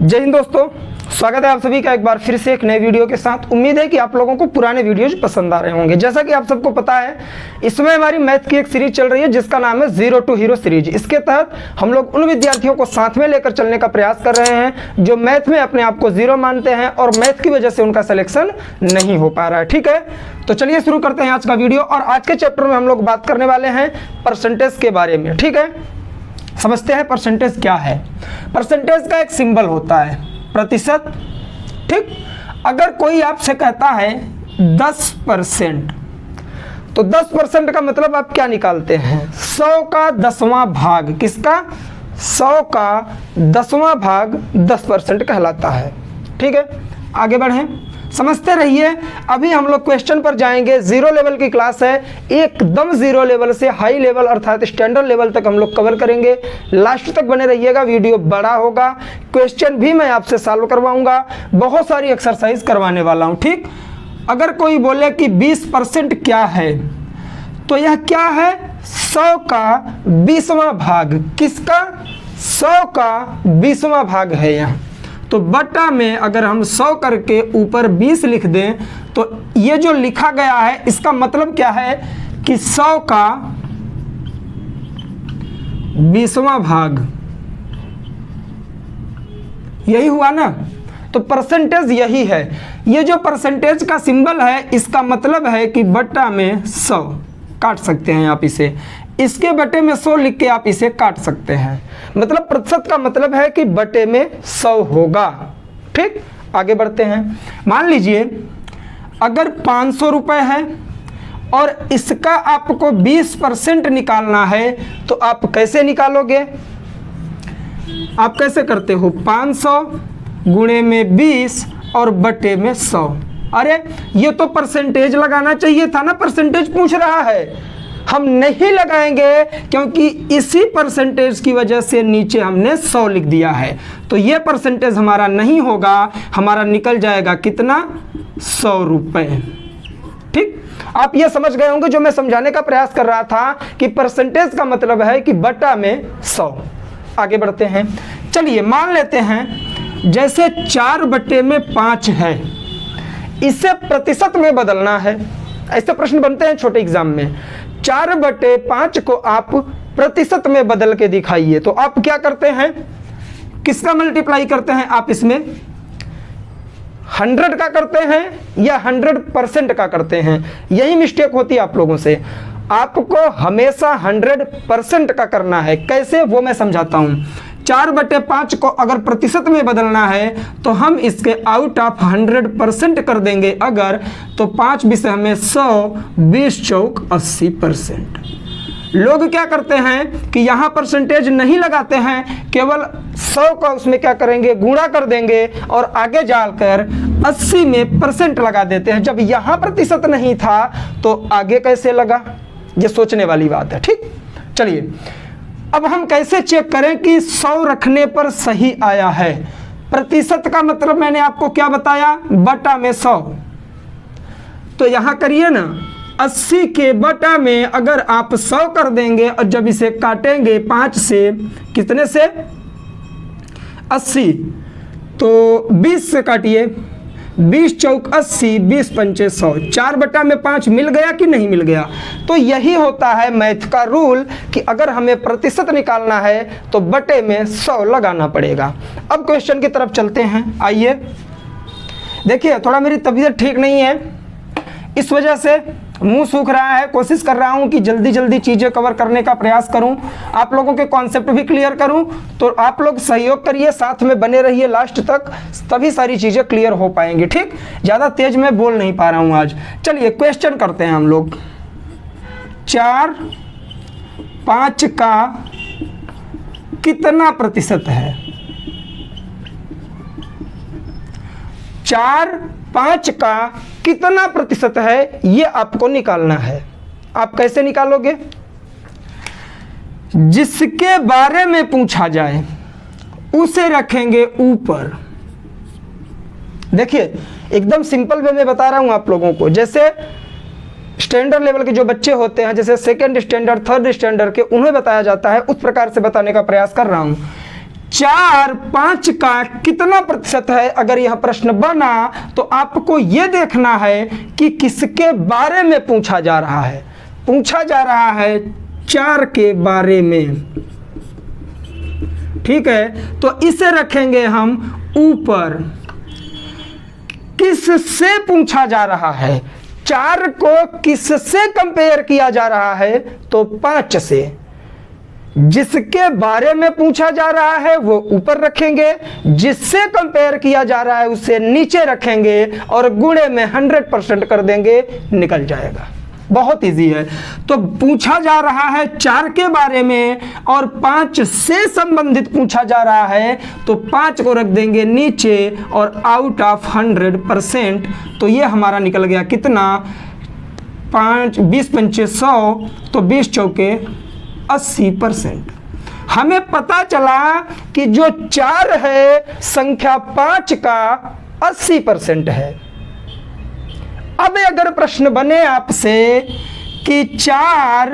जय हिंद दोस्तों, स्वागत है आप सभी का एक बार फिर से एक नए वीडियो के साथ। उम्मीद है कि आप लोगों को पुराने वीडियोज पसंद आ रहे होंगे। जैसा कि आप सबको पता है, इसमें हमारी मैथ की एक सीरीज चल रही है जिसका नाम है जीरो टू हीरो सीरीज। इसके तहत हम लोग उन विद्यार्थियों को साथ में लेकर चलने का प्रयास कर रहे हैं जो मैथ में अपने आप को जीरो मानते हैं और मैथ की वजह से उनका सिलेक्शन नहीं हो पा रहा है। ठीक है, तो चलिए शुरू करते हैं आज का वीडियो। और आज के चैप्टर में हम लोग बात करने वाले हैं परसेंटेज के बारे में। ठीक है, समझते हैं परसेंटेज क्या है। परसेंटेज का एक सिंबल होता है प्रतिशत। ठीक, अगर कोई आपसे कहता है 10%, तो 10% का मतलब आप क्या निकालते हैं? 100 का 10वां भाग। किसका? 100 का 10वां भाग 10% कहलाता है। ठीक है, आगे बढ़ें, समझते रहिए। अभी हम लोग क्वेश्चन पर जाएंगे। जीरो लेवल की क्लास है, एकदम जीरो लेवल से हाई लेवल अर्थात स्टैंडर्ड लेवल तक हम लोग कवर करेंगे। लास्ट तक बने रहिएगा, वीडियो बड़ा होगा। क्वेश्चन भी मैं आपसे सॉल्व करवाऊंगा, बहुत सारी एक्सरसाइज करवाने वाला हूं। ठीक, अगर कोई बोले कि 20% क्या है, तो यह क्या है? 100 का 20वां भाग। किसका? 100 का 20वां भाग है यहाँ। तो बटा में अगर हम 100 करके ऊपर 20 लिख दें, तो ये जो लिखा गया है इसका मतलब क्या है कि 100 का 20वां भाग, यही हुआ ना। तो परसेंटेज यही है। ये जो परसेंटेज का सिंबल है इसका मतलब है कि बटा में 100 काट सकते हैं आप इसे। इसके बटे में 100 लिख के आप इसे काट सकते हैं। मतलब प्रतिशत का मतलब है कि बटे में 100 होगा। ठीक, आगे बढ़ते हैं। मान लीजिए अगर 500 रुपए है और इसका आपको 20% निकालना है, तो आप कैसे निकालोगे? आप कैसे करते हो? 500 गुणे में 20 और बटे में 100। अरे ये तो परसेंटेज लगाना चाहिए था ना, परसेंटेज पूछ रहा है। हम नहीं लगाएंगे क्योंकि इसी परसेंटेज की वजह से नीचे हमने 100 लिख दिया है। तो ये परसेंटेज हमारा नहीं होगा, हमारा निकल जाएगा कितना? 100 रुपये। ठीक, आप ये समझ गए होंगे जो मैं समझाने का प्रयास कर रहा था कि परसेंटेज का मतलब है कि बटा में 100। आगे बढ़ते हैं। चलिए मान लेते हैं जैसे 4/5 है, इसे प्रतिशत में बदलना है। ऐसे प्रश्न बनते हैं छोटे एग्जाम में। 4/5 को आप प्रतिशत में बदल के दिखाइए। तो आप क्या करते हैं? किसका मल्टीप्लाई करते हैं? आप इसमें 100 का करते हैं या 100% का करते हैं? यही मिस्टेक होती है आप लोगों से। आपको हमेशा 100% का करना है। कैसे, वो मैं समझाता हूं। 4/5 को अगर प्रतिशत में बदलना है तो हम इसके आउट ऑफ 100% कर देंगे अगर, तो 5 विषय हमें 100, 20 चौक 80%। लोग क्या करते हैं कि यहाँ परसेंटेज नहीं लगाते हैं, केवल 100 का उसमें क्या करेंगे? गुणा कर देंगे और आगे जाकर 80 में परसेंट लगा देते हैं। जब यहाँ प्रतिशत नहीं था तो आगे कैसे लगा? ये सोचने वाली बात है। ठीक, चलिए अब हम कैसे चेक करें कि 100 रखने पर सही आया है? प्रतिशत का मतलब मैंने आपको क्या बताया? बटा में 100। तो यहां करिए ना, 80 के बटा में अगर आप 100 कर देंगे और जब इसे काटेंगे 5 से, कितने से? 80, तो 20 से काटिए। 20 चौक 80, 20 पंचे 100। 4/5 मिल गया कि नहीं मिल गया? तो यही होता है मैथ का रूल कि अगर हमें प्रतिशत निकालना है तो बटे में 100 लगाना पड़ेगा। अब क्वेश्चन की तरफ चलते हैं। आइए देखिए, थोड़ा मेरी तबीयत ठीक नहीं है, इस वजह से मुंह सूख रहा है। कोशिश कर रहा हूं कि जल्दी जल्दी चीज़ें कवर करने का प्रयास करूं, आप लोगों के कॉन्सेप्ट भी क्लियर करूं। तो आप लोग सहयोग करिए, साथ में बने रहिए लास्ट तक, तभी सारी चीज़ें क्लियर हो पाएंगी। ठीक, ज़्यादा तेज मैं बोल नहीं पा रहा हूं आज। चलिए क्वेश्चन करते हैं हम लोग। 4/5 का कितना प्रतिशत है? 4/5 का कितना प्रतिशत है, ये आपको निकालना है। आप कैसे निकालोगे? जिसके बारे में पूछा जाए उसे रखेंगे ऊपर। देखिए एकदम सिंपल वे में बता रहा हूं आप लोगों को। जैसे स्टैंडर्ड लेवल के जो बच्चे होते हैं, जैसे सेकंड स्टैंडर्ड, थर्ड स्टैंडर्ड के, उन्हें बताया जाता है, उस प्रकार से बताने का प्रयास कर रहा हूं। 4 5 का कितना प्रतिशत है। अगर यह प्रश्न बना तो आपको यह देखना है कि किसके बारे में पूछा जा रहा है। पूछा जा रहा है 4 के बारे में, ठीक है। तो इसे रखेंगे हम ऊपर। किससे पूछा जा रहा है? 4 को किससे कंपेयर किया जा रहा है? तो 5 से। जिसके बारे में पूछा जा रहा है वो ऊपर रखेंगे, जिससे कंपेयर किया जा रहा है उसे नीचे रखेंगे और गुणे में 100% कर देंगे, निकल जाएगा। बहुत इजी है। तो पूछा जा रहा है 4 के बारे में और 5 से संबंधित पूछा जा रहा है, तो 5 को रख देंगे नीचे और आउट ऑफ 100%। तो ये हमारा निकल गया कितना? 5 20 पंचे 100, तो 20 चौके 80%। हमें पता चला कि जो 4 है संख्या 5 का 80% है। अब अगर प्रश्न बने आपसे कि 4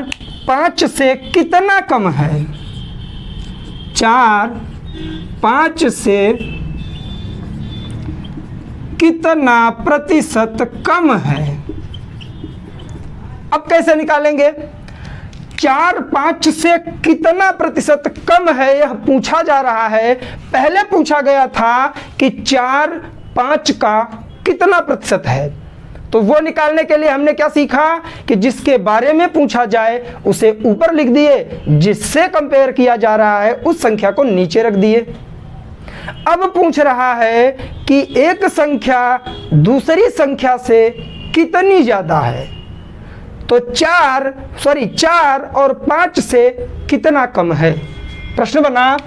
5 से कितना कम है, 4 5 से कितना प्रतिशत कम है, अब कैसे निकालेंगे? 4 5 से कितना प्रतिशत कम है यह पूछा जा रहा है। पहले पूछा गया था कि 4 5 का कितना प्रतिशत है, तो वो निकालने के लिए हमने क्या सीखा कि जिसके बारे में पूछा जाए उसे ऊपर लिख दिए, जिससे कंपेयर किया जा रहा है उस संख्या को नीचे रख दिए। अब पूछ रहा है कि एक संख्या दूसरी संख्या से कितनी ज्यादा है, तो 4 और 5 से कितना कम है। प्रश्न बना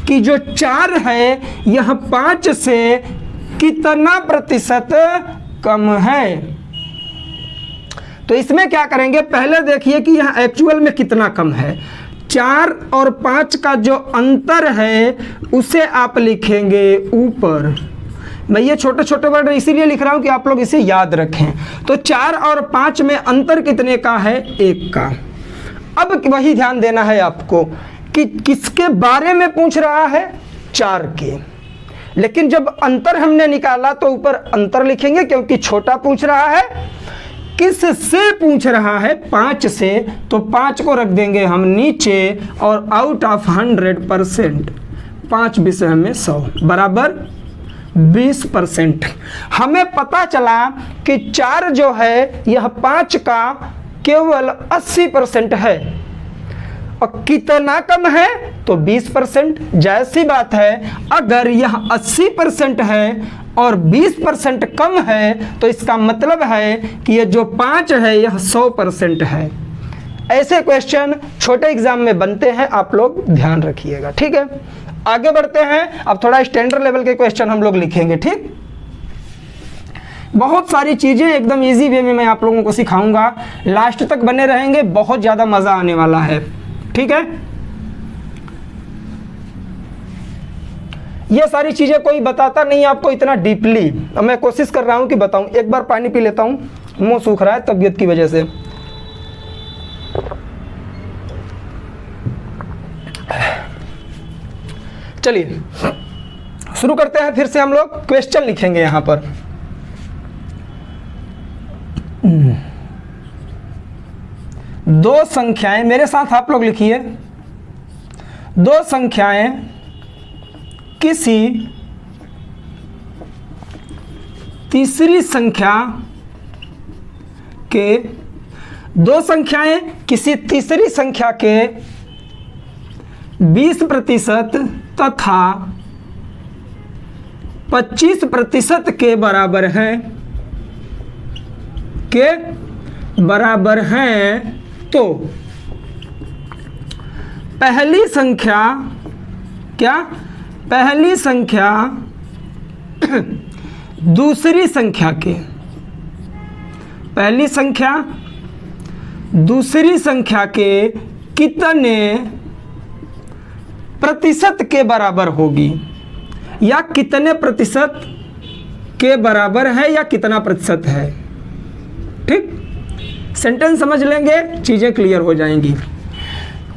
कि जो 4 है यह 5 से कितना प्रतिशत कम है। तो इसमें क्या करेंगे, पहले देखिए कि यह एक्चुअल में कितना कम है। 4 और 5 का जो अंतर है उसे आप लिखेंगे ऊपर। मैं ये छोटे छोटे वर्ड इसीलिए लिख रहा हूं कि आप लोग इसे याद रखें। तो 4 और 5 में अंतर कितने का है? 1 का। अब वही ध्यान देना है आपको कि किसके बारे में पूछ रहा है? 4 के। लेकिन जब अंतर हमने निकाला तो ऊपर अंतर लिखेंगे क्योंकि छोटा पूछ रहा है। किससे पूछ रहा है? 5 से, तो 5 को रख देंगे हम नीचे और आउट ऑफ 100%, 5 विषय में 100 बराबर 20%। हमें पता चला कि 4 जो है यह 5 का केवल 80% है और कितना कम है? तो 20%। जायज़ सी बात है, अगर यह 80% है और 20% कम है तो इसका मतलब है कि ये जो 5 है यह 100% है। ऐसे क्वेश्चन छोटे एग्जाम में बनते हैं, आप लोग ध्यान रखिएगा, ठीक है। आगे बढ़ते हैं। अब थोड़ा स्टैंडर्ड लेवल के क्वेश्चन हम लोग लिखेंगे, ठीक। बहुत सारी चीजें एकदम इजी वे में मैं आप लोगों को सिखाऊंगा, लास्ट तक बने रहेंगे, बहुत ज्यादा मजा आने वाला है, ठीक है। ये सारी चीजें कोई बताता नहीं आपको इतना डीपली। अब मैं कोशिश कर रहा हूं कि बताऊं। एक बार पानी पी लेता हूं, मुंह सूख रहा है तबीयत की वजह से। चलिए शुरू करते हैं। फिर से हम लोग क्वेश्चन लिखेंगे यहां पर। दो संख्याएं, मेरे साथ आप लोग लिखिए। दो संख्याएं किसी तीसरी संख्या के, दो संख्याएं किसी तीसरी संख्या के 20% तथा 25% के बराबर हैं, तो पहली संख्या क्या? पहली संख्या दूसरी संख्या के, पहली संख्या दूसरी संख्या के कितने प्रतिशत के बराबर होगी, या कितने प्रतिशत के बराबर है, या कितना प्रतिशत है। ठीक, सेंटेंस समझ लेंगे, चीजें क्लियर हो जाएंगी।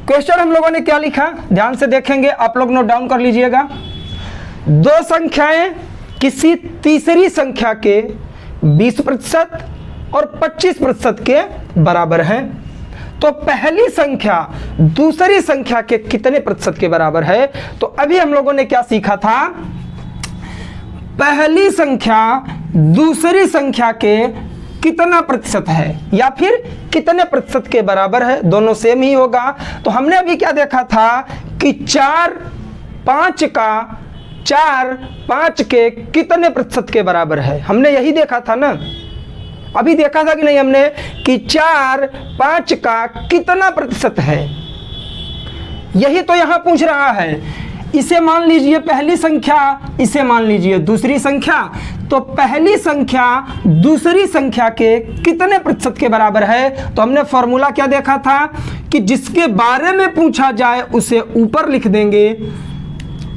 क्वेश्चन हम लोगों ने क्या लिखा, ध्यान से देखेंगे, आप लोग नोट डाउन कर लीजिएगा। दो संख्याएं किसी तीसरी संख्या के 20% और 25% के बराबर हैं, तो पहली संख्या दूसरी संख्या के कितने प्रतिशत के बराबर है। तो अभी हम लोगों ने क्या सीखा था, पहली संख्या दूसरी संख्या के कितना प्रतिशत है या फिर कितने प्रतिशत के बराबर है, दोनों सेम ही होगा। तो हमने अभी क्या देखा था कि 4 5 के कितने प्रतिशत के बराबर है, हमने यही देखा था ना। अभी देखा था कि नहीं हमने कि 4 5 का कितना प्रतिशत है, यही तो यहां पूछ रहा है। इसे मान लीजिए पहली संख्या, इसे मान लीजिए दूसरी संख्या, तो पहली संख्या दूसरी संख्या के कितने प्रतिशत के बराबर है। तो हमने फॉर्मूला क्या देखा था कि जिसके बारे में पूछा जाए उसे ऊपर लिख देंगे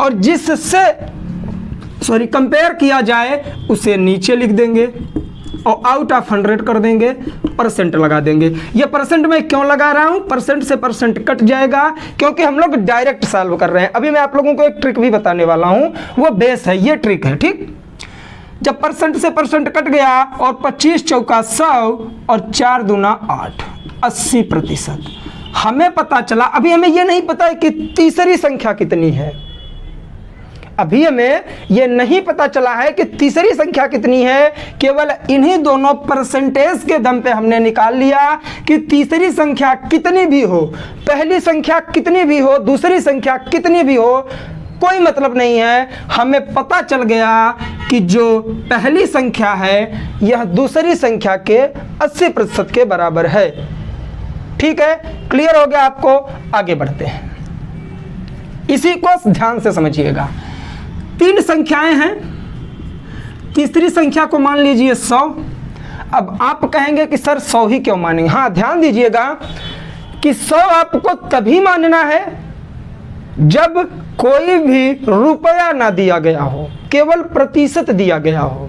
और जिससे कंपेयर किया जाए उसे नीचे लिख देंगे और आउट ऑफ 100 कर देंगे, परसेंट लगा देंगे। ये परसेंट मैं क्यों लगा रहा हूं, परसेंट से परसेंट कट जाएगा क्योंकि हम लोग डायरेक्ट सॉल्व कर रहे हैं। अभी मैं आप लोगों को एक ट्रिक भी बताने वाला हूं, वो बेस है, ये ट्रिक है, ठीक। जब परसेंट से परसेंट कट गया और 25 चौका 100 और 4 दूना 8, 80%। हमें पता चला, अभी हमें ये नहीं पता है कि तीसरी संख्या कितनी है, अभी हमें यह नहीं पता चला है कि तीसरी संख्या कितनी है। केवल इन्हीं दोनों परसेंटेज के दम पे हमने निकाल लिया कि तीसरी संख्या कितनी भी हो, पहली संख्या कितनी भी हो, दूसरी संख्या कितनी भी हो, कोई मतलब नहीं है। हमें पता चल गया कि जो पहली संख्या है यह दूसरी संख्या के 80% के बराबर है। ठीक है, क्लियर हो गया आपको। आगे बढ़ते हैं, इसी को ध्यान से समझिएगा। 3 संख्याएं हैं, तीसरी संख्या को मान लीजिए 100। अब आप कहेंगे कि सर 100 ही क्यों मानेंगे। हाँ, ध्यान दीजिएगा कि 100 आपको तभी मानना है जब कोई भी रुपया ना दिया गया हो, केवल प्रतिशत दिया गया हो,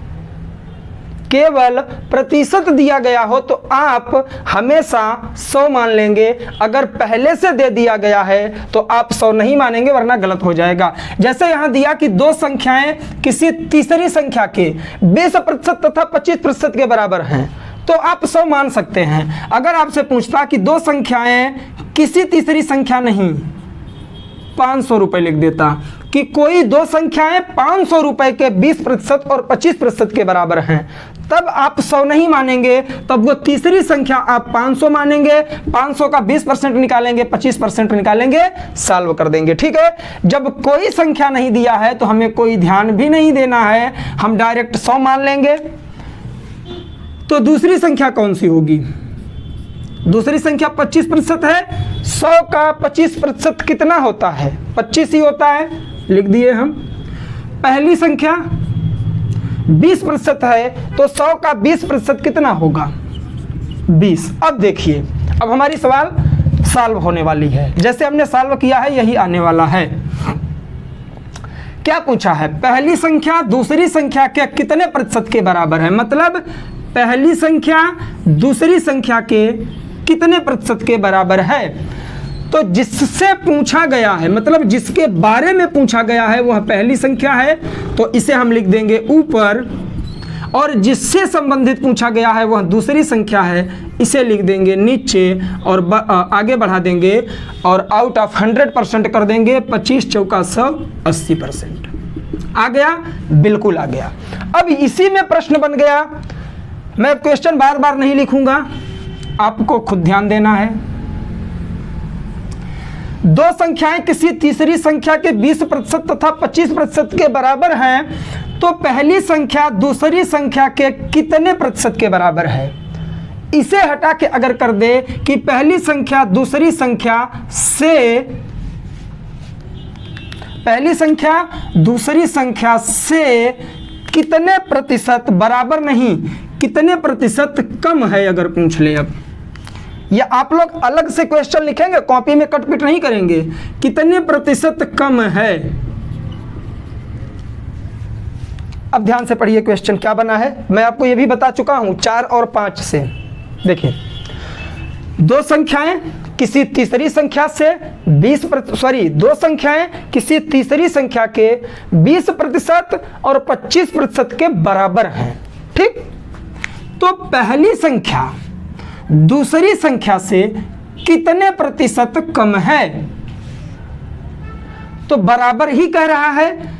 केवल प्रतिशत दिया गया हो तो आप हमेशा 100 मान लेंगे। अगर पहले से दे दिया गया है तो आप 100 नहीं मानेंगे, वरना गलत हो जाएगा। जैसे यहां दिया कि 2 संख्याएं किसी तीसरी संख्या के 20% तथा 25% के बराबर हैं, तो आप 100 मान सकते हैं। अगर आपसे पूछता कि 2 संख्याएं किसी तीसरी संख्या नहीं, 500 रुपए लिख देता कि कोई 2 संख्याएं 500 रुपए के 20% और 25% के बराबर हैं, तब आप 100 नहीं मानेंगे। तब वो तीसरी संख्या आप 500 मानेंगे, 500 का 20% निकालेंगे, 25% निकालेंगे, सॉल्व कर देंगे। ठीक है, जब कोई संख्या नहीं दिया है तो हमें कोई ध्यान भी नहीं देना है, हम डायरेक्ट 100 मान लेंगे। तो दूसरी संख्या कौन सी होगी, दूसरी संख्या 25% है। 100 का 25% कितना होता है, 25 ही होता है, लिख दिए हम। पहली संख्या 20% है तो 100 का 20% कितना होगा, 20। अब देखिए, अब हमारी सवाल सॉल्व होने वाली है, जैसे हमने सॉल्व किया है यही आने वाला है। क्या पूछा है, पहली संख्या दूसरी संख्या के कितने प्रतिशत के बराबर है, मतलब पहली संख्या दूसरी संख्या के कितने प्रतिशत के बराबर है। तो जिससे पूछा गया है, मतलब जिसके बारे में पूछा गया है वह पहली संख्या है, तो इसे हम लिख देंगे ऊपर, और जिससे संबंधित पूछा गया है वह दूसरी संख्या है, इसे लिख देंगे नीचे और आगे बढ़ा देंगे और आउट ऑफ 100% कर देंगे। 25 चौका 100, 80%। आ गया, बिल्कुल आ गया। अब इसी में प्रश्न बन गया, मैं क्वेश्चन बार बार नहीं लिखूंगा, आपको खुद ध्यान देना है। 2 संख्याएं किसी तीसरी संख्या के 20% तथा 25% के बराबर हैं, तो पहली संख्या दूसरी संख्या के कितने प्रतिशत के बराबर है। इसे हटा के अगर कर दे कि पहली संख्या दूसरी संख्या से, पहली संख्या दूसरी संख्या से कितने प्रतिशत बराबर नहीं, कितने प्रतिशत कम है, अगर पूछ ले। अब ये आप लोग अलग से क्वेश्चन लिखेंगे, कॉपी में कटपिट नहीं करेंगे, कितने प्रतिशत कम है। अब ध्यान से पढ़िए क्वेश्चन क्या बना है, मैं आपको ये भी बता चुका हूं 4 और 5 से। देखिए, 2 संख्याएं किसी तीसरी संख्या से 2 संख्याएं किसी तीसरी संख्या के 20% और 25% के बराबर हैं। ठीक, तो पहली संख्या दूसरी संख्या से कितने प्रतिशत कम है? तो बराबर ही कह रहा है,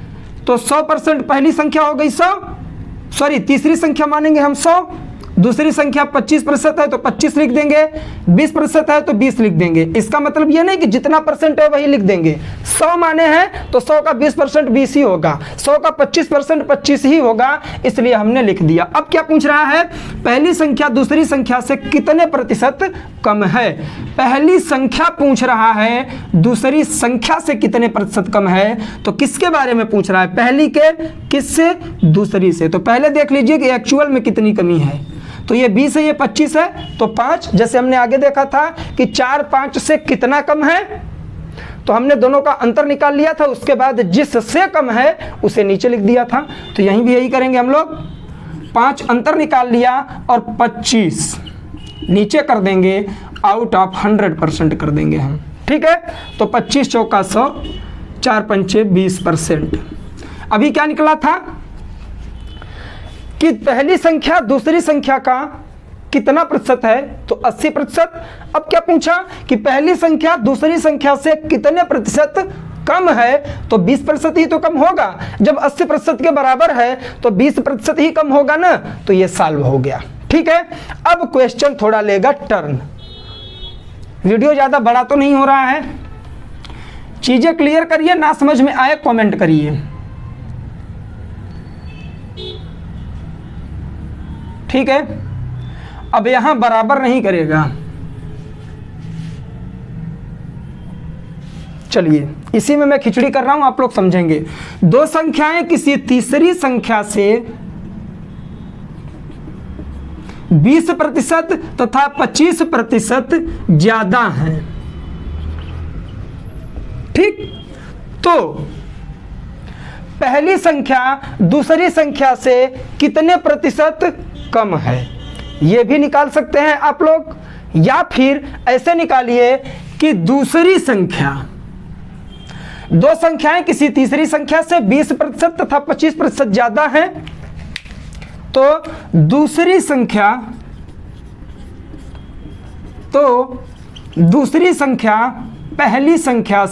तो 100% पहली संख्या हो गई 100, तीसरी संख्या मानेंगे हम 100, दूसरी संख्या 25% है तो 25 लिख देंगे, 20% है तो 20 लिख देंगे। इसका मतलब ये नहीं कि जितना परसेंट है वही लिख देंगे। 100 माने हैं तो 100 का 20% 20 ही होगा, 100 का 25% 25 ही होगा, इसलिए हमने लिख दिया। अब क्या पूछ रहा है? पहली संख्या दूसरी संख्या से कितने प्रतिशत कम है। पहली संख्या पूछ रहा है, दूसरी संख्या से कितने प्रतिशत कम है, तो किसके बारे में पूछ रहा है? पहली के किससे? दूसरी से। तो पहले देख लीजिए कि एक्चुअल में कितनी कमी है। तो ये 20 है, ये 25 है, तो 5, जैसे हमने आगे देखा था कि 4 5 से कितना कम है, तो हमने दोनों का अंतर निकाल लिया था, उसके बाद जिससे कम है उसे नीचे लिख दिया था। तो यहीं भी यही करेंगे हम लोग, 5 अंतर निकाल लिया और 25 नीचे कर देंगे, आउट ऑफ 100% कर देंगे हम। ठीक है, तो 25 चौका 100, 4 पंचे 20%। अभी क्या निकला था कि पहली संख्या दूसरी संख्या का कितना प्रतिशत है, तो 80%। अब क्या पूछा कि पहली संख्या दूसरी संख्या से कितने प्रतिशत कम है, तो 20% ही तो कम होगा। जब 80% के बराबर है तो 20% ही कम होगा ना, तो ये सॉल्व हो गया। ठीक है, अब क्वेश्चन थोड़ा लेगा टर्न। वीडियो ज़्यादा बड़ा तो नहीं हो रहा है, चीज़ें क्लियर करिए, ना समझ में आए कमेंट करिए। ठीक है, अब यहां बराबर नहीं करेगा। चलिए, इसी में मैं खिचड़ी कर रहा हूं, आप लोग समझेंगे। 2 संख्याएं किसी तीसरी संख्या से 20% तथा 25% ज्यादा हैं। ठीक, तो पहली संख्या दूसरी संख्या से कितने प्रतिशत कम है, ये भी निकाल सकते हैं आप लोग, या फिर ऐसे निकालिए कि दूसरी संख्या, 2 संख्याएं किसी तीसरी संख्या से 20% तथा 25% ज्यादा हैं, तो दूसरी संख्या पहली संख्या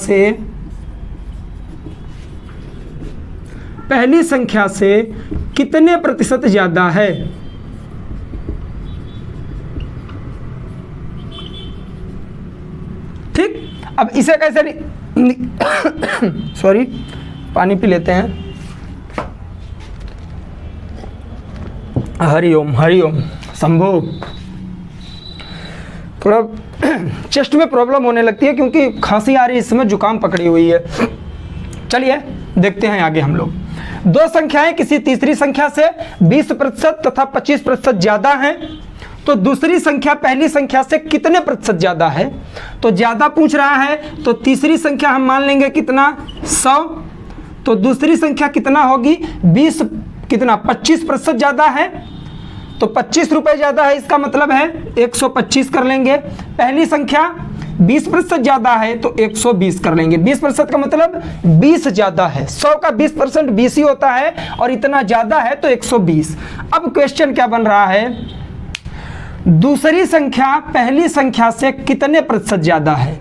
से कितने प्रतिशत ज्यादा है। ठीक, अब इसे कैसे सॉरी, पानी पी लेते हैं। हरिओम हरिओम शंभो। थोड़ा चेस्ट में प्रॉब्लम होने लगती है क्योंकि खांसी आ रही है, इस समय जुकाम पकड़ी हुई है। चलिए देखते हैं आगे हम लोग। 2 संख्याएं किसी तीसरी संख्या से 20% तथा 25% ज्यादा हैं, तो दूसरी संख्या पहली संख्या से कितने प्रतिशत ज्यादा है। तो ज्यादा पूछ रहा है, तो तीसरी संख्या हम मान लेंगे कितना, 100, तो दूसरी संख्या कितना होगी, 25% ज्यादा है, तो 25 रुपए ज्यादा है, इसका मतलब है 125 कर लेंगे। पहली संख्या 20% ज्यादा है तो 120 कर लेंगे। 20% का मतलब 20 ज्यादा है, 100 का 20% 20 ही होता है, और इतना ज्यादा है तो 120। अब क्वेश्चन क्या बन रहा है, दूसरी संख्या पहली संख्या से कितने प्रतिशत ज्यादा है।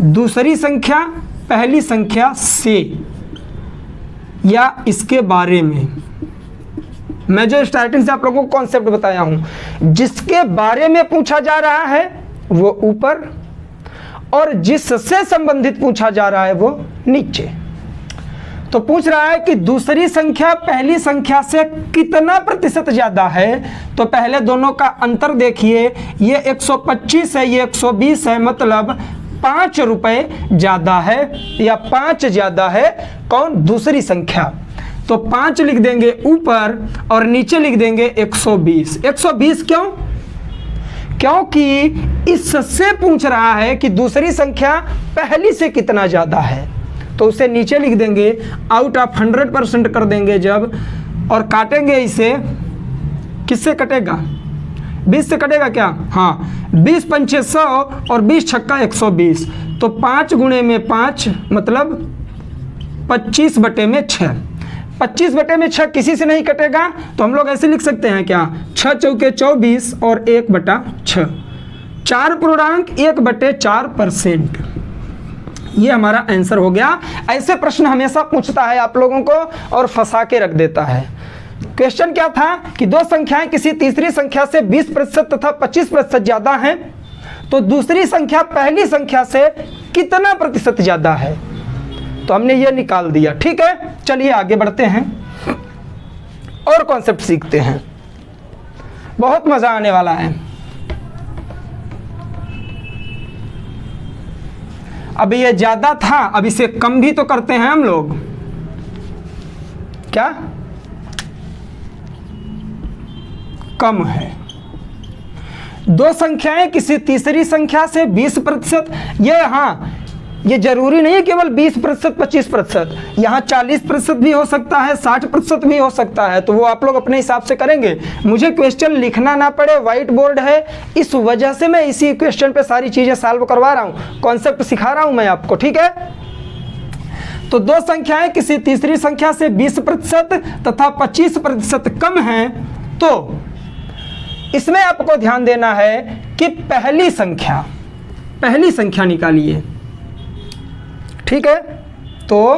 दूसरी संख्या पहली संख्या से या इसके बारे में, मैं जो स्टार्टिंग से आप लोगों को कॉन्सेप्ट बताया हूं, जिसके बारे में पूछा जा रहा है वो ऊपर, और जिससे संबंधित पूछा जा रहा है वो नीचे। तो पूछ रहा है कि दूसरी संख्या पहली संख्या से कितना प्रतिशत ज्यादा है। तो पहले दोनों का अंतर देखिए, ये 125 है, ये 120 है, मतलब 5 रुपए ज्यादा है, या 5 ज्यादा है कौन, दूसरी संख्या। तो 5 लिख देंगे ऊपर और नीचे लिख देंगे 120। 120 क्यों, क्योंकि इससे पूछ रहा है कि दूसरी संख्या पहली से कितना ज्यादा है, तो उसे नीचे लिख देंगे, आउट ऑफ 100% कर देंगे जब, और काटेंगे इसे, किससे कटेगा, 20 से कटेगा क्या? हाँ, 20 पंचे 100 और 20 छक्का 120, तो 5 गुणे में 5 मतलब 25 बटे में 6। 25 बटे में 6 किसी से नहीं कटेगा, तो हम लोग ऐसे लिख सकते हैं क्या? 6 चौके 24 और 1/6, 4.1/4%। ये हमारा आंसर हो गया। ऐसे प्रश्न हमेशा पूछता है आप लोगों को और फंसा के रख देता है। क्वेश्चन क्या था कि दो संख्याएं किसी तीसरी संख्या से 20% तथा 25% ज्यादा हैं, तो दूसरी संख्या पहली संख्या से कितना प्रतिशत ज्यादा है? तो हमने ये निकाल दिया। ठीक है, चलिए आगे बढ़ते हैं और कॉन्सेप्ट सीखते हैं, बहुत मजा आने वाला है। अब ये ज्यादा था, अब इसे कम भी तो करते हैं हम लोग, क्या? कम है। दो संख्याएं किसी तीसरी संख्या से 20%, ये हाँ, ये जरूरी नहीं है केवल 20% 25%, यहाँ 40% भी हो सकता है, 60% भी हो सकता है, तो वो आप लोग अपने हिसाब से करेंगे। मुझे क्वेश्चन लिखना ना पड़े, व्हाइट बोर्ड है, इस वजह से मैं इसी क्वेश्चन पे सारी चीजें सॉल्व करवा रहा हूँ, कॉन्सेप्ट सिखा रहा हूँ मैं आपको। ठीक है, तो दो संख्याएं किसी तीसरी संख्या से 20% तथा 25% कम हैं, तो इसमें आपको ध्यान देना है कि पहली संख्या निकालिए। ठीक है, तो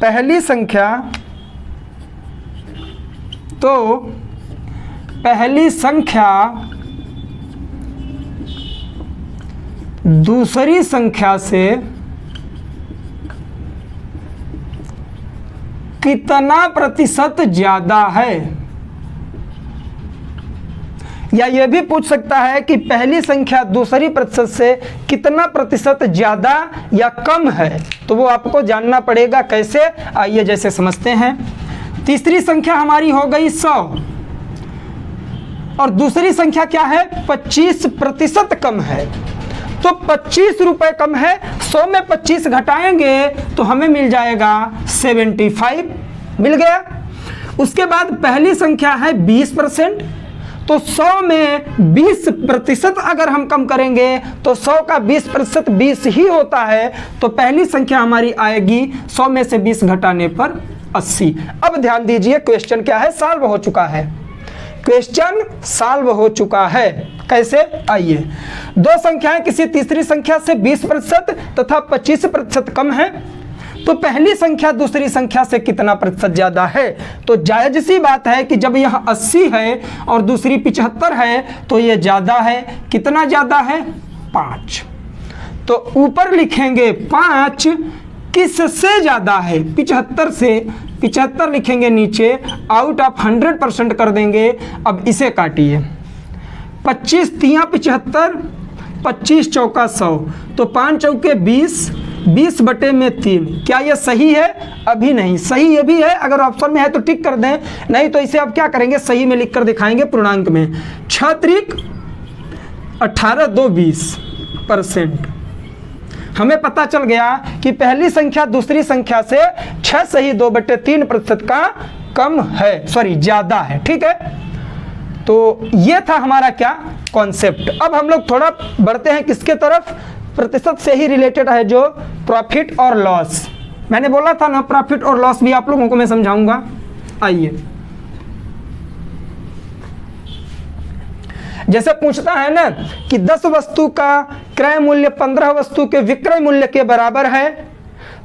पहली संख्या दूसरी संख्या से कितना प्रतिशत ज्यादा है, या यह भी पूछ सकता है कि पहली संख्या दूसरी प्रतिशत से कितना प्रतिशत ज्यादा या कम है, तो वो आपको जानना पड़ेगा। कैसे? आइए जैसे समझते हैं। तीसरी संख्या हमारी हो गई 100 और दूसरी संख्या क्या है? 25% कम है, तो 25 रुपए कम है, 100 में 25 घटाएंगे तो हमें मिल जाएगा 75, मिल गया। उसके बाद पहली संख्या है 20%, तो 100 में 20% अगर हम कम करेंगे तो 100 का 20% 20 ही होता है, तो पहली संख्या हमारी आएगी 100 में से 20 घटाने पर 80। अब ध्यान दीजिए, क्वेश्चन क्या है? सॉल्व हो चुका है। क्वेश्चन सॉल्व हो चुका है। कैसे? आइए, दो संख्याएं किसी तीसरी संख्या से 20% तथा 25% कम है, तो पहली संख्या दूसरी संख्या से कितना प्रतिशत ज्यादा है? तो जायज सी बात है कि जब यह 80 है और दूसरी 75 है तो यह ज्यादा है। कितना ज्यादा है? 5। तो ऊपर लिखेंगे 5 किससे ज्यादा है? 75 से। 75 लिखेंगे नीचे, आउट ऑफ 100% कर देंगे। अब इसे काटिए, 25 तिया 75, 25 चौका 100, तो 5 चौके 20, 20 बटे में 3। क्या यह सही है? अभी नहीं। सही ये भी है, अगर ऑप्शन में है तो टिक कर दें, नहीं तो इसे अब क्या करेंगे? सही में लिख कर दिखाएंगे पूर्णांक में। 6 त्रिक 18, 2 20%। हमें पता चल गया कि पहली संख्या दूसरी संख्या से 6 सही 2/3% का कम है, सॉरी ज्यादा है। ठीक है, तो ये था हमारा क्या? कॉन्सेप्ट। अब हम लोग थोड़ा बढ़ते हैं किसके तरफ? प्रतिशत से ही रिलेटेड है जो प्रॉफिट और लॉस। मैंने बोला था ना, प्रॉफिट और लॉस भी आप लोगों को मैं समझाऊंगा। आइए, जैसे पूछता है ना कि 10 वस्तु का क्रय मूल्य 15 वस्तु के विक्रय मूल्य के बराबर है,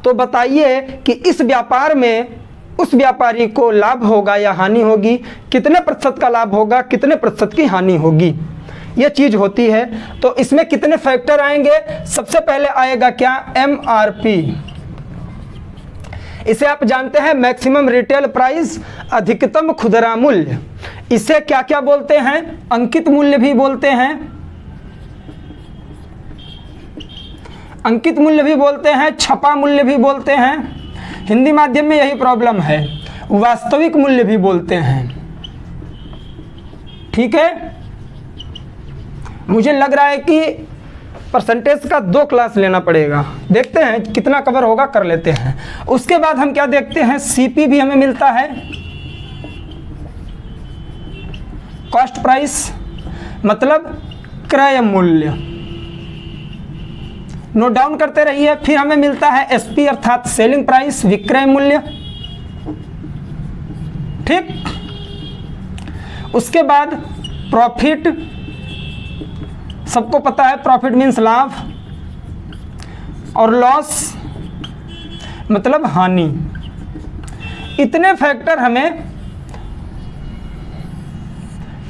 तो बताइए कि इस व्यापार में उस व्यापारी को लाभ होगा या हानि होगी? कितने प्रतिशत का लाभ होगा, कितने प्रतिशत की हानि होगी? ये चीज होती है। तो इसमें कितने फैक्टर आएंगे? सबसे पहले आएगा क्या? MRP। इसे आप जानते हैं, मैक्सिमम रिटेल प्राइस, अधिकतम खुदरा मूल्य। इसे क्या क्या बोलते हैं? अंकित मूल्य भी बोलते हैं, अंकित मूल्य भी बोलते हैं, छपा मूल्य भी बोलते हैं। हिंदी माध्यम में यही प्रॉब्लम है, वास्तविक मूल्य भी बोलते हैं। ठीक है, मुझे लग रहा है कि परसेंटेज का 2 क्लास लेना पड़ेगा, देखते हैं कितना कवर होगा, कर लेते हैं। उसके बाद हम क्या देखते हैं? CP भी हमें मिलता है, कॉस्ट प्राइस। मतलब क्रय मूल्य। नोट डाउन करते रहिए। फिर हमें मिलता है एसपी अर्थात सेलिंग प्राइस, विक्रय मूल्य, ठीक। उसके बाद प्रॉफिट, सबको पता है प्रॉफिट मीन्स लाभ, और लॉस मतलब हानि। इतने फैक्टर हमें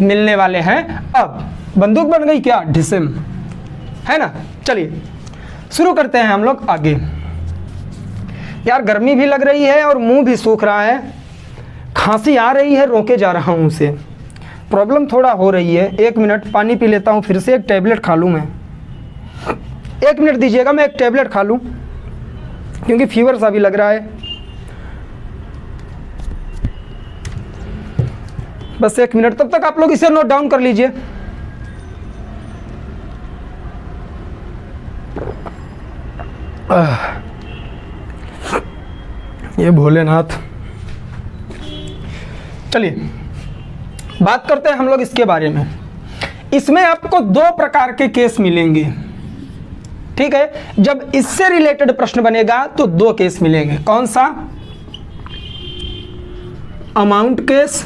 मिलने वाले हैं। अब बंदूक बन गई क्या, डिसिम, है ना। चलिए शुरू करते हैं हम लोग आगे। यार गर्मी भी लग रही है और मुंह भी सूख रहा है, खांसी आ रही है, रोके जा रहा हूं उसे, प्रॉब्लम थोड़ा हो रही है। 1 मिनट पानी पी लेता हूं, फिर से एक टैबलेट खा लूं मैं। 1 मिनट दीजिएगा, मैं एक टैबलेट खा लूं क्योंकि फीवर सा भी लग रहा है। बस 1 मिनट, तब तक आप लोग इसे नोट डाउन कर लीजिए। ये भोलेनाथ। चलिए बात करते हैं हम लोग इसके बारे में। इसमें आपको 2 प्रकार के केस मिलेंगे, ठीक है। जब इससे रिलेटेड प्रश्न बनेगा तो 2 केस मिलेंगे। कौन सा, अमाउंट केस,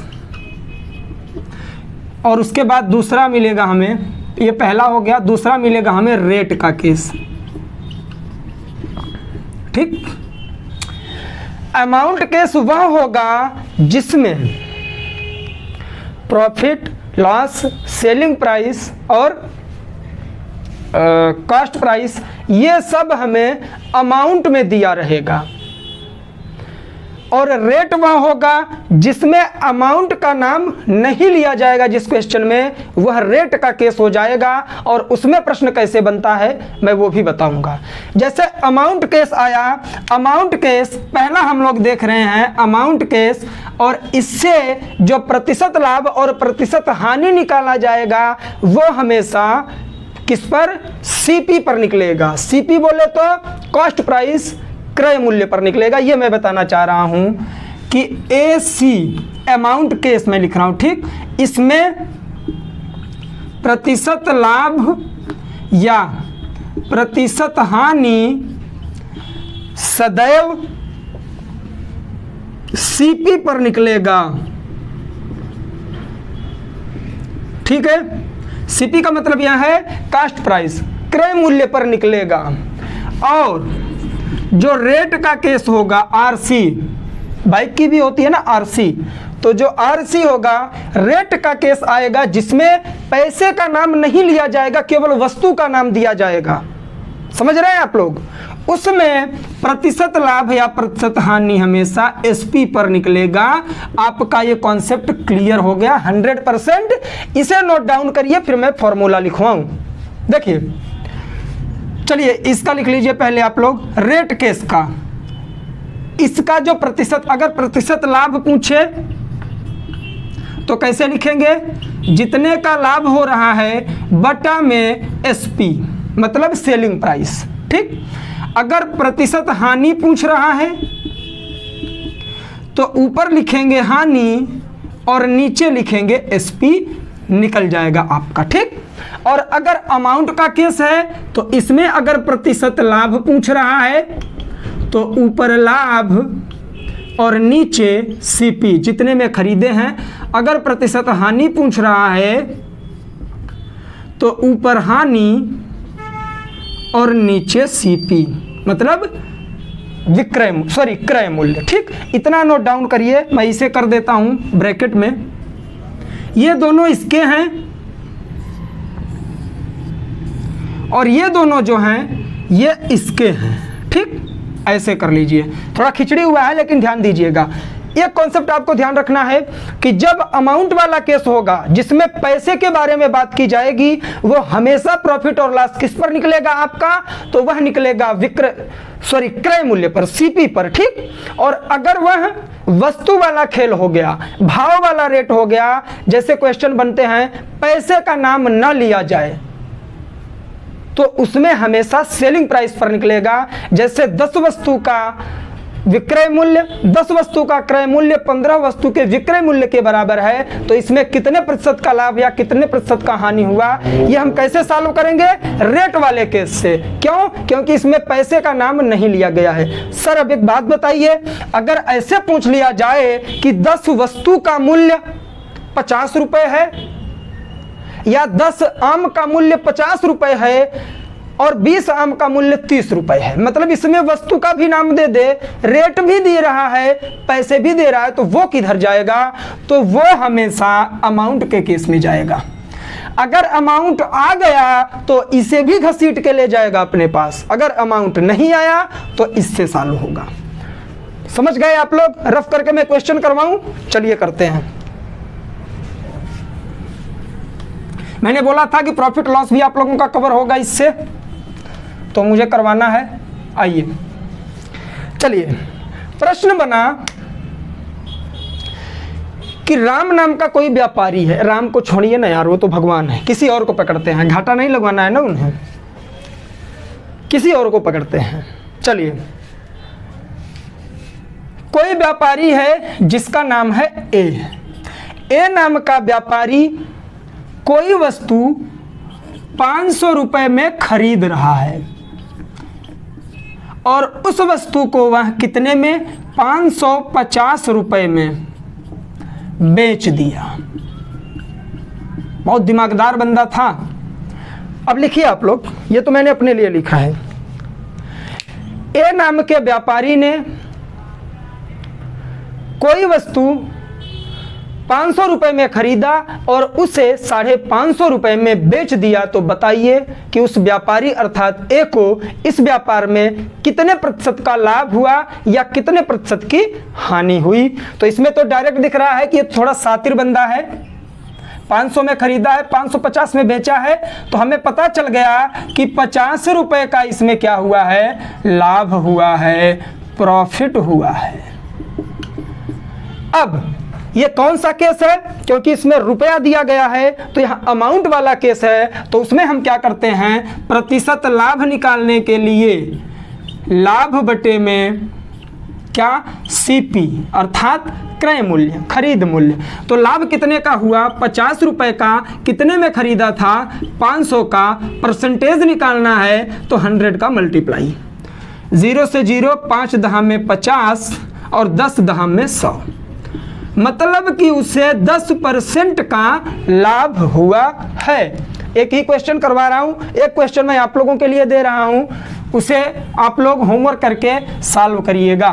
और उसके बाद दूसरा मिलेगा हमें, ये पहला हो गया, दूसरा मिलेगा हमें रेट का केस, ठीक। अमाउंट केस वह होगा जिसमें प्रॉफिट, लॉस, सेलिंग प्राइस और कॉस्ट प्राइस, ये सब हमें अमाउंट में दिया रहेगा। और रेट वह होगा जिसमें अमाउंट का नाम नहीं लिया जाएगा। जिस क्वेश्चन में, वह रेट का केस हो जाएगा। और उसमें प्रश्न कैसे बनता है मैं वो भी बताऊंगा। जैसे अमाउंट केस आया, अमाउंट केस पहला हम लोग देख रहे हैं अमाउंट केस, और इससे जो प्रतिशत लाभ और प्रतिशत हानि निकाला जाएगा वो हमेशा किस पर, सीपी पर निकलेगा। सीपी बोले तो कॉस्ट प्राइस, क्रय मूल्य पर निकलेगा। ये मैं बताना चाह रहा हूं कि एसी अमाउंट केस में लिख रहा हूं, ठीक। इसमें प्रतिशत लाभ या प्रतिशत हानि सदैव सीपी पर निकलेगा, ठीक है। सीपी का मतलब यह है कास्ट प्राइस, क्रय मूल्य पर निकलेगा। और जो रेट का केस होगा, आरसी, बाइक की भी होती है ना आरसी, तो जो आरसी होगा, रेट का केस आएगा जिसमें पैसे का नाम नहीं लिया जाएगा, केवल वस्तु का नाम दिया जाएगा। समझ रहे हैं आप लोग। उसमें प्रतिशत लाभ या प्रतिशत हानि हमेशा एसपी पर निकलेगा। आपका ये कॉन्सेप्ट क्लियर हो गया 100%। इसे नोट डाउन करिए, फिर मैं फॉर्मूला लिखवाऊं। देखिए, चलिए इसका लिख लीजिए पहले आप लोग, रेट केस का। इसका जो प्रतिशत, अगर प्रतिशत लाभ पूछे तो कैसे लिखेंगे, जितने का लाभ हो रहा है बटा में एसपी, मतलब सेलिंग प्राइस, ठीक। अगर प्रतिशत हानि पूछ रहा है तो ऊपर लिखेंगे हानि और नीचे लिखेंगे एसपी, निकल जाएगा आपका, ठीक। और अगर अमाउंट का केस है तो इसमें अगर प्रतिशत लाभ पूछ रहा है तो ऊपर लाभ और नीचे सीपी, जितने में खरीदे हैं। अगर प्रतिशत हानि पूछ रहा है तो ऊपर हानि और नीचे सीपी, मतलब विक्रय, सॉरी क्रय मूल्य, ठीक। इतना नोट डाउन करिए। मैं इसे कर देता हूं ब्रैकेट में, ये दोनों इसके हैं और ये दोनों जो हैं ये इसके हैं, ठीक। ऐसे कर लीजिए, थोड़ा खिचड़ी हुआ है लेकिन ध्यान दीजिएगा। एक कॉन्सेप्ट आपको ध्यान रखना है कि जब अमाउंट वाला केस होगा जिसमें पैसे के बारे में बात की जाएगी, वो हमेशा प्रॉफिट और लॉस किस पर निकलेगा आपका, तो वह निकलेगा क्रय मूल्य पर, सीपी पर, ठीक। और अगर वह वस्तु वाला खेल हो गया, भाव वाला रेट हो गया, जैसे क्वेश्चन बनते हैं पैसे का नाम न लिया जाए, तो उसमें हमेशा सेलिंग प्राइस पर निकलेगा। जैसे 10 वस्तु का विक्रय मूल्य, 10 वस्तु का क्रय मूल्य 15 वस्तु के विक्रय मूल्य के बराबर है, तो इसमें कितने प्रतिशत का लाभ या कितने प्रतिशत का हानि हुआ, ये हम कैसे सॉल्व करेंगे? रेट वाले केस से। क्यों? क्योंकि इसमें पैसे का नाम नहीं लिया गया है। सर अब एक बात बताइए, अगर ऐसे पूछ लिया जाए कि 10 वस्तु का मूल्य 50 रुपए है या 10 आम का मूल्य 50 रुपए है और 20 आम का मूल्य 30 रुपए है, मतलब इसमें वस्तु का भी नाम दे दे, रेट भी दे रहा है, पैसे भी दे रहा है, तो वो किधर जाएगा? तो वो हमेशा अमाउंट के केस में जाएगा। अगर अमाउंट आ गया तो इसे भी घसीट के ले जाएगा अपने पास, अगर अमाउंट नहीं आया तो इससे सॉल्व होगा। समझ गए आप लोग? रफ करके मैं क्वेश्चन करवाऊं? चलिए करते हैं। मैंने बोला था कि प्रॉफिट लॉस भी आप लोगों का कवर होगा इससे, तो मुझे करवाना है। आइए चलिए, प्रश्न बना कि राम नाम का कोई व्यापारी है, राम को छोड़िए ना यार, वो तो भगवान है, किसी और को पकड़ते हैं, घाटा नहीं लगवाना है ना उन्हें, किसी और को पकड़ते हैं। चलिए, कोई व्यापारी है जिसका नाम है ए नाम का व्यापारी कोई वस्तु 500 रुपए में खरीद रहा है और उस वस्तु को वह कितने में? 550 रुपए में बेच दिया। बहुत दिमागदार बंदा था। अब लिखिए आप लोग, ये तो मैंने अपने लिए लिखा है। ए नाम के व्यापारी ने कोई वस्तु 500 रुपए में खरीदा और उसे 550 रुपए में बेच दिया, तो बताइए कि उस व्यापारी अर्थात ए को इस व्यापार में कितने प्रतिशत का लाभ हुआ या कितने प्रतिशत की हानि हुई। तो इसमें तो डायरेक्ट दिख रहा है कि ये थोड़ा शातिर बंदा है, 500 में खरीदा है, 550 में बेचा है, तो हमें पता चल गया कि 50 रुपए का इसमें क्या हुआ है? लाभ हुआ है, प्रॉफिट हुआ है। अब ये कौन सा केस है? क्योंकि इसमें रुपया दिया गया है, तो यहाँ अमाउंट वाला केस है, तो उसमें हम क्या करते हैं? प्रतिशत लाभ निकालने के लिए लाभ बटे में क्या? सीपी अर्थात क्रय मूल्य, खरीद मूल्य। तो लाभ कितने का हुआ? 50 रुपए का। कितने में खरीदा था? 500 का। परसेंटेज निकालना है तो 100 का मल्टीप्लाई, 0 से 0, 5 दहा में 50 और 10 दहा में 100, मतलब कि उसे 10% का लाभ हुआ है। एक ही क्वेश्चन करवा रहा हूं, एक क्वेश्चन मैं आप लोगों के लिए दे रहा हूं, उसे आप लोग होमवर्क करके सॉल्व करिएगा।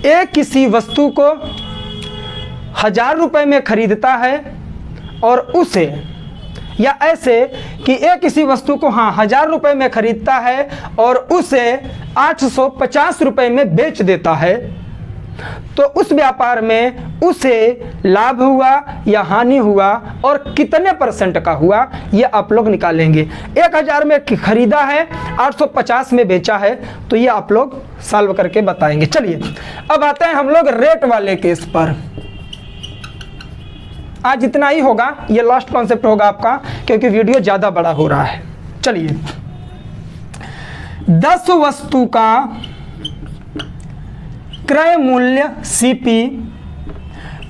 एक किसी वस्तु को 1000 रुपए में खरीदता है और उसे, या ऐसे कि एक किसी वस्तु को 1000 रुपए में खरीदता है और उसे 850 रुपए में बेच देता है, तो उस व्यापार में उसे लाभ हुआ या हानि हुआ और कितने परसेंट का हुआ, ये आप लोग निकालेंगे। 1000 में खरीदा है, 850 में बेचा है, तो ये आप लोग सॉल्व करके बताएंगे। चलिए अब आते हैं हम लोग रेट वाले केस पर। आज इतना ही होगा, ये लास्ट कॉन्सेप्ट होगा आपका, क्योंकि वीडियो ज़्यादा बड़ा हो रहा है। चलिए, 10 वस्तु का क्रय मूल्य सीपी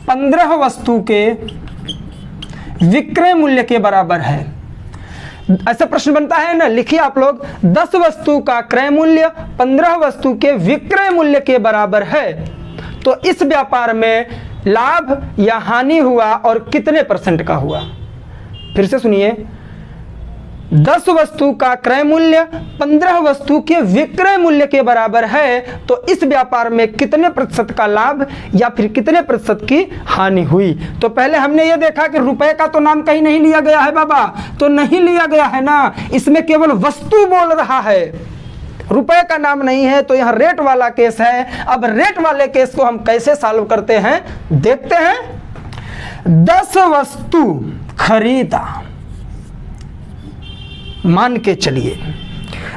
15 वस्तु के विक्रय मूल्य के बराबर है। ऐसा प्रश्न बनता है ना, लिखिए आप लोग, 10 वस्तु का क्रय मूल्य 15 वस्तु के विक्रय मूल्य के बराबर है, तो इस व्यापार में लाभ या हानि हुआ और कितने परसेंट का हुआ। फिर से सुनिए, 10 वस्तु का क्रय मूल्य 15 वस्तु के विक्रय मूल्य के बराबर है, तो इस व्यापार में कितने प्रतिशत का लाभ या फिर कितने प्रतिशत की हानि हुई। तो पहले हमने ये देखा कि रुपए का तो नाम कहीं नहीं लिया गया है बाबा, तो नहीं लिया गया है ना, इसमें केवल वस्तु बोल रहा है, रुपए का नाम नहीं है, तो यह रेट वाला केस है। अब रेट वाले केस को हम कैसे सॉल्व करते हैं देखते हैं। 10 वस्तु खरीदा, मान के चलिए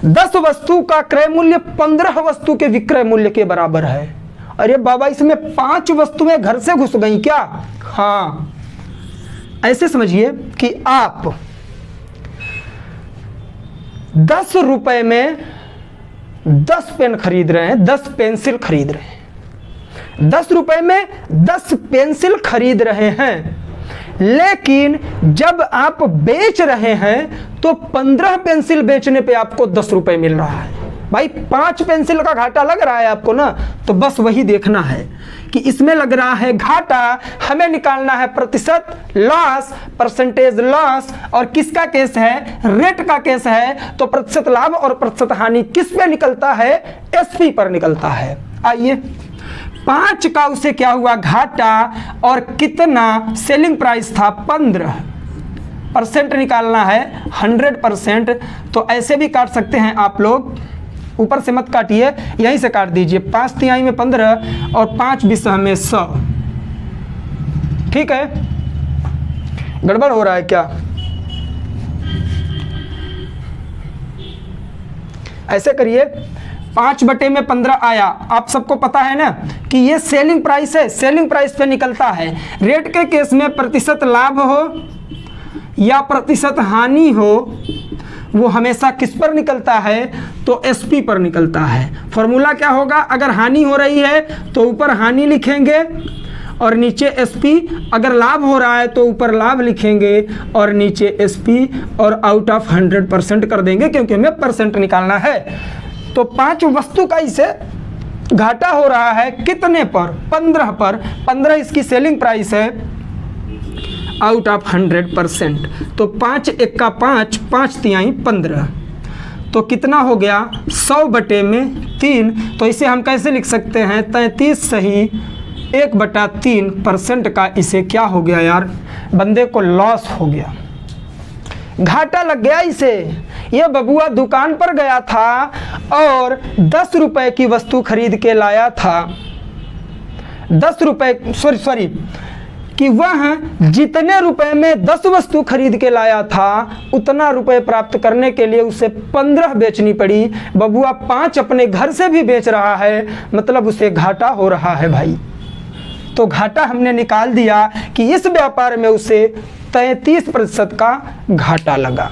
10 वस्तु का क्रय मूल्य 15 वस्तु के विक्रय मूल्य के बराबर है। अरे बाबा, इसमें 5 वस्तुएं घर से घुस गई क्या? हाँ, ऐसे समझिए कि आप 10 रुपए में 10 पेन खरीद रहे हैं, 10 पेंसिल खरीद रहे हैं, 10 रुपए में 10 पेंसिल खरीद रहे हैं, लेकिन जब आप बेच रहे हैं तो 15 पेंसिल बेचने पे आपको 10 रुपए मिल रहा है। भाई 5 पेंसिल का घाटा लग रहा है आपको ना, तो बस वही देखना है कि इसमें लग रहा है घाटा, हमें निकालना है प्रतिशत लॉस, परसेंटेज लॉस। और किसका केस है? रेट का केस है। तो प्रतिशत लाभ और प्रतिशत हानि किस पे निकलता है? एसपी पर निकलता है। आइए 5 का उसे क्या हुआ? घाटा। और कितना सेलिंग प्राइस था? 15% निकालना है 100%। तो ऐसे भी काट सकते हैं आप लोग, ऊपर से मत काटिए, यहीं से काट दीजिए। 5 तिहाई में 15 और 5 विसह में 100। ठीक है, गड़बड़ हो रहा है क्या? ऐसे करिए, 5 बटे में 15 आया। आप सबको पता है ना कि ये सेलिंग प्राइस है, सेलिंग प्राइस पे निकलता है। रेट के केस में प्रतिशत लाभ हो या प्रतिशत हानि हो, वो हमेशा किस पर निकलता है? तो एसपी पर निकलता है। फॉर्मूला क्या होगा? अगर हानि हो रही है तो ऊपर हानि लिखेंगे और नीचे एसपी, अगर लाभ हो रहा है तो ऊपर लाभ लिखेंगे और नीचे एसपी, और आउट ऑफ 100% कर देंगे क्योंकि हमें परसेंट निकालना है। तो 5 वस्तु का इसे घाटा हो रहा है कितने पर? 15 पर। 15 इसकी सेलिंग प्राइस है, आउट ऑफ 100%। तो 5 एक का 5, 5 तिहाई 15। तो कितना हो गया? 100 बटे में 3। तो इसे हम कैसे लिख सकते हैं? 33 सही 1/3% का इसे क्या हो गया यार? बंदे को लॉस हो गया, घाटा लग गया इसे। ये बबुआ दुकान पर गया था और 10 रुपए की वस्तु खरीद के लाया था। 10 रुपए सॉरी कि वह जितने रुपए में 10 वस्तु खरीद के लाया था, उतना रुपए प्राप्त करने के लिए उसे 15 बेचनी पड़ी। बबुआ 5 अपने घर से भी बेच रहा है, मतलब उसे घाटा हो रहा है भाई। तो घाटा हमने निकाल दिया कि इस व्यापार में उसे 33% का घाटा लगा।